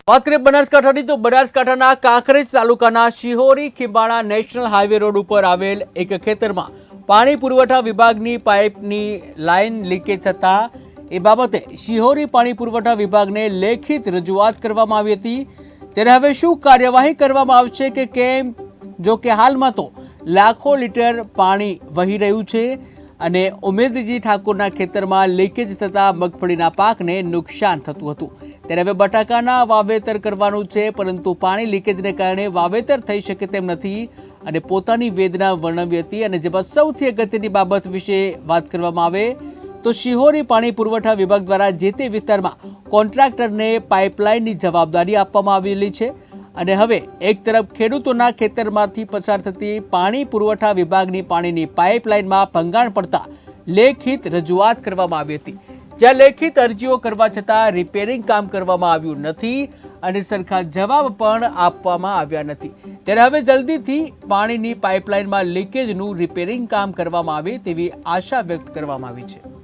વાત કરીએ બનાસકાંઠાની તો બનાસકાંઠાના કાંકરેજ તાલુકાના શિહોરી ખીંભાળા નેશનલ હાઈવે રોડ ઉપર આવેલ એક ખેતરમાં પાણી પુરવઠા વિભાગની પાઇપની લાઇન લીકેજ થતા એ બાબતે શિહોરી પાણી પુરવઠા વિભાગને લેખિત રજૂઆત કરવામાં આવી હતી। ત્યારે હવે શું કાર્યવાહી કરવામાં આવશે કે કેમ, જો કે હાલમાં તો લાખો લીટર પાણી વહી રહ્યું છે અને ઉમેદજી ઠાકોરના ખેતરમાં લીકેજ થતા મગફળીના પાકને નુકસાન થતું હતું। ત્યારે હવે બટાકાના વાવેતર કરવાનું છે, પરંતુ પાણી લીકેજને કારણે વાવેતર થઈ શકે તેમ નથી અને પોતાની વેદના વર્ણવી હતી। અને જેમાં સૌથી અગત્યની બાબત વિશે વાત કરવામાં આવે તો શિહોરી પાણી પુરવઠા વિભાગ દ્વારા જે તે વિસ્તારમાં કોન્ટ્રાક્ટરને પાઇપલાઇનની જવાબદારી આપવામાં આવેલી છે અને હવે એક તરફ ખેડૂતોના ખેતરમાંથી પસાર થતી પાણી પુરવઠા વિભાગની પાણીની પાઇપલાઇનમાં ભંગાણ પડતા લેખિત રજૂઆત કરવામાં આવી હતી, જ્યાં લેખિત અરજીઓ કરવા છતાં રિપેરિંગ કામ કરવામાં આવ્યું નથી અને સરખા જવાબ પણ આપવામાં આવ્યા નથી। ત્યારે હવે જલ્દીથી પાણીની પાઇપલાઇનમાં લીકેજનું રિપેરિંગ કામ કરવામાં આવે તેવી આશા વ્યક્ત કરવામાં આવી છે।